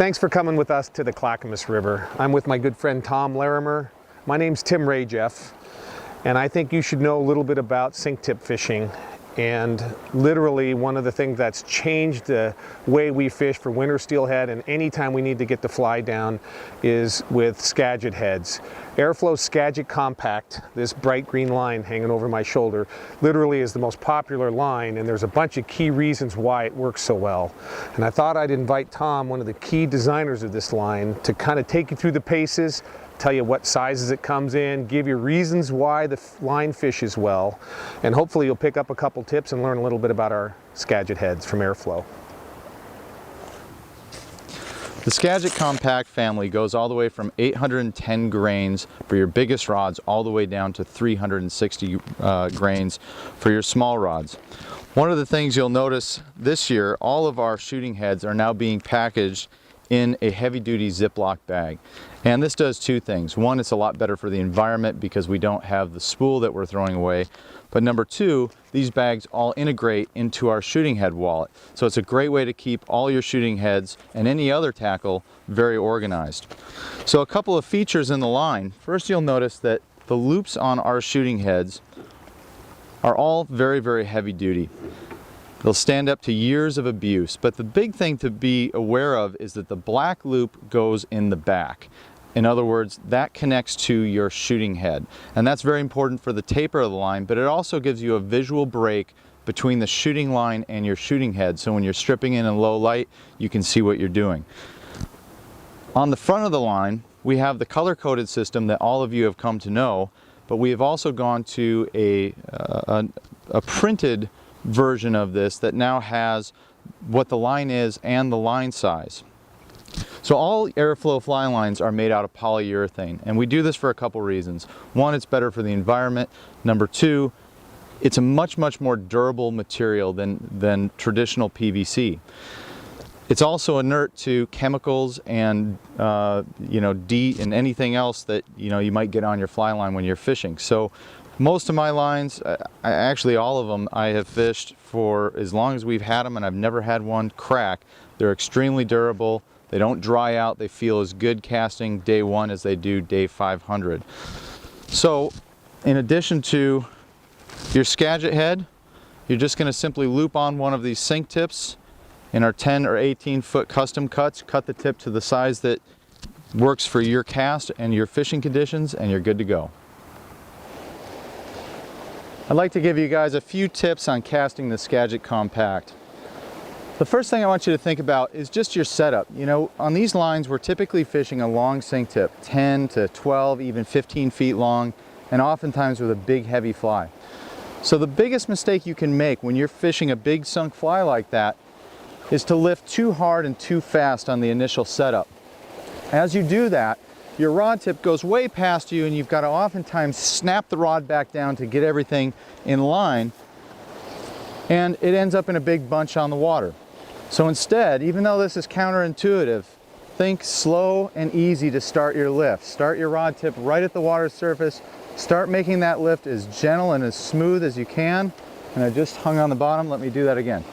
Thanks for coming with us to the Clackamas River. I'm with my good friend Tom Larimer. My name's Tim Rajeff, and I think you should know a little bit about sink tip fishing. And literally one of the things that's changed the way we fish for winter steelhead and anytime we need to get the fly down is with Skagit heads. Airflo Skagit Compact, this bright green line hanging over my shoulder, literally is the most popular line, and there's a bunch of key reasons why it works so well. And I thought I'd invite Tom, one of the key designers of this line, to kind of take you through the paces, tell you what sizes it comes in, give you reasons why the line fishes well, and hopefully you'll pick up a couple tips and learn a little bit about our Skagit heads from Airflo. The Skagit Compact family goes all the way from 810 grains for your biggest rods all the way down to 360 grains for your small rods. One of the things you'll notice this year, all of our shooting heads are now being packaged in a heavy-duty Ziploc bag. And this does two things. One, it's a lot better for the environment because we don't have the spool that we're throwing away. But number two, these bags all integrate into our shooting head wallet. So it's a great way to keep all your shooting heads and any other tackle very organized. So a couple of features in the line. First, you'll notice that the loops on our shooting heads are all very, very heavy duty. They'll stand up to years of abuse, but the big thing to be aware of is that the black loop goes in the back. In other words, that connects to your shooting head, and that's very important for the taper of the line, but it also gives you a visual break between the shooting line and your shooting head, so when you're stripping in low light, you can see what you're doing. On the front of the line, we have the color-coded system that all of you have come to know, but we have also gone to a printed version of this that now has what the line is and the line size. So all Airflo fly lines are made out of polyurethane, and we do this for a couple reasons. One, it's better for the environment. Number two, it's a much more durable material than traditional PVC. It's also inert to chemicals and DEET and anything else that you might get on your fly line when you're fishing. So most of my lines, actually all of them, I have fished for as long as we've had them, and I've never had one crack. They're extremely durable. They don't dry out. They feel as good casting day one as they do day 500. So in addition to your Skagit head, you're just going to simply loop on one of these sink tips in our 10 or 18 foot custom cuts, cut the tip to the size that works for your cast and your fishing conditions, and you're good to go. I'd like to give you guys a few tips on casting the Skagit Compact. The first thing I want you to think about is just your setup. On these lines we're typically fishing a long sink tip, 10 to 12, even 15 feet long, and oftentimes with a big heavy fly. So the biggest mistake you can make when you're fishing a big sunk fly like that is to lift too hard and too fast on the initial setup. As you do that, your rod tip goes way past you, and you've got to oftentimes snap the rod back down to get everything in line, and it ends up in a big bunch on the water. So instead, even though this is counterintuitive, think slow and easy to start your lift. Start your rod tip right at the water surface. Start making that lift as gentle and as smooth as you can. And I just hung on the bottom. Let me do that again.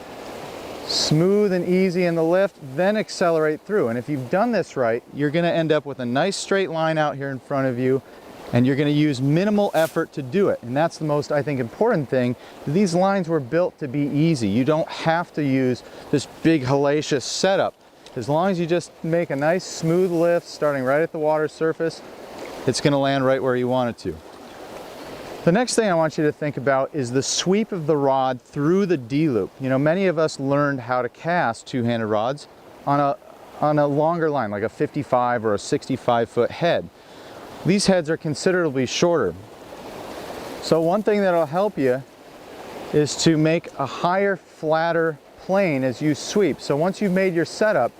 Smooth and easy in the lift, then accelerate through. And if you've done this right, you're going to end up with a nice straight line out here in front of you, and you're going to use minimal effort to do it. And that's the most, I think, important thing. These lines were built to be easy. You don't have to use this big hellacious setup. As long as you just make a nice smooth lift starting right at the water surface, it's going to land right where you want it to. The next thing I want you to think about is the sweep of the rod through the D-loop. Many of us learned how to cast two-handed rods on a longer line, like a 55 or a 65 foot head. These heads are considerably shorter. So one thing that'll help you is to make a higher, flatter plane as you sweep. So once you've made your setup,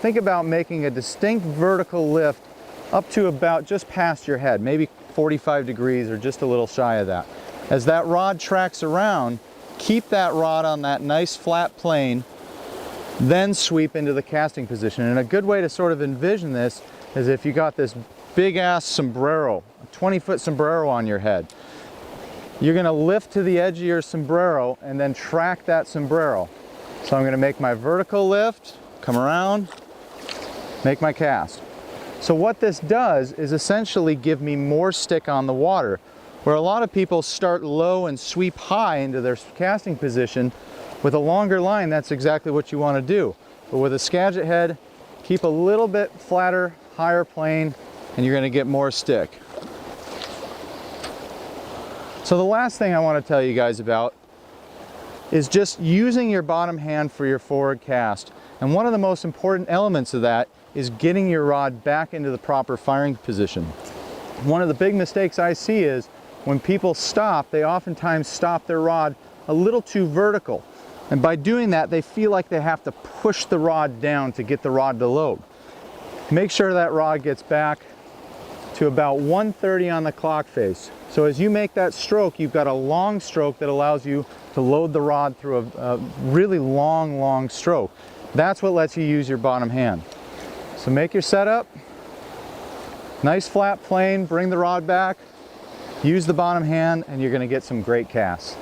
think about making a distinct vertical lift up to about just past your head, maybe 45 degrees or just a little shy of that. As that rod tracks around, keep that rod on that nice flat plane, then sweep into the casting position. And a good way to sort of envision this is if you got this big ass sombrero, a 20-foot sombrero on your head. You're going to lift to the edge of your sombrero and then track that sombrero. So I'm going to make my vertical lift, come around, make my cast. So what this does is essentially give me more stick on the water. Where a lot of people start low and sweep high into their casting position, with a longer line, that's exactly what you want to do. But with a Skagit head, keep a little bit flatter, higher plane, and you're going to get more stick. So the last thing I want to tell you guys about is just using your bottom hand for your forward cast. And one of the most important elements of that is getting your rod back into the proper firing position. One of the big mistakes I see is when people stop, they oftentimes stop their rod a little too vertical. And by doing that, they feel like they have to push the rod down to get the rod to load. Make sure that rod gets back to about 130 on the clock face. So as you make that stroke, you've got a long stroke that allows you to load the rod through a really long stroke. That's what lets you use your bottom hand. So make your setup, nice flat plane, bring the rod back, use the bottom hand, and you're going to get some great casts.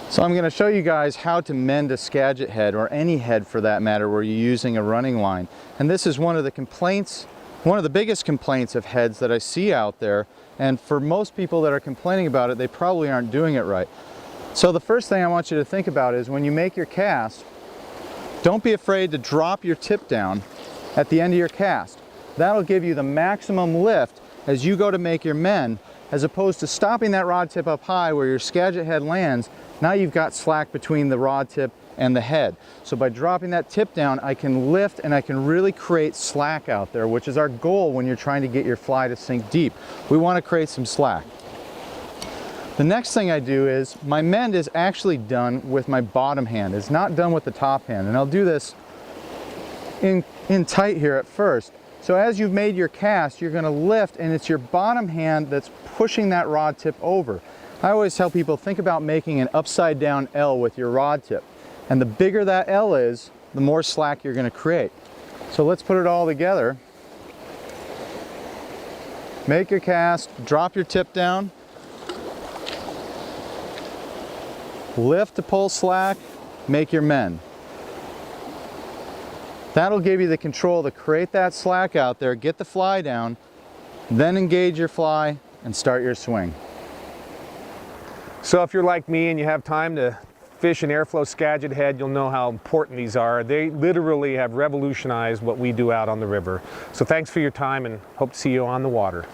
So I'm going to show you guys how to mend a Skagit head, or any head for that matter, where you're using a running line. And this is one of the complaints, one of the biggest complaints of heads that I see out there. And for most people that are complaining about it, they probably aren't doing it right. So the first thing I want you to think about is when you make your cast, don't be afraid to drop your tip down at the end of your cast. That'll give you the maximum lift as you go to make your mend, as opposed to stopping that rod tip up high where your Skagit head lands. Now you've got slack between the rod tip and the head. So by dropping that tip down, I can lift and I can really create slack out there, which is our goal when you're trying to get your fly to sink deep. We want to create some slack. The next thing I do is, my mend is actually done with my bottom hand. It's not done with the top hand. And I'll do this in tight here at first. So as you've made your cast, you're going to lift, and it's your bottom hand that's pushing that rod tip over. I always tell people, think about making an upside down L with your rod tip. And the bigger that L is, the more slack you're going to create. So let's put it all together. Make your cast, drop your tip down, lift to pull slack, make your mend. That'll give you the control to create that slack out there, get the fly down, then engage your fly and start your swing. So if you're like me and you have time to fish an Airflo Skagit head, you'll know how important these are. They literally have revolutionized what we do out on the river. So thanks for your time, and hope to see you on the water.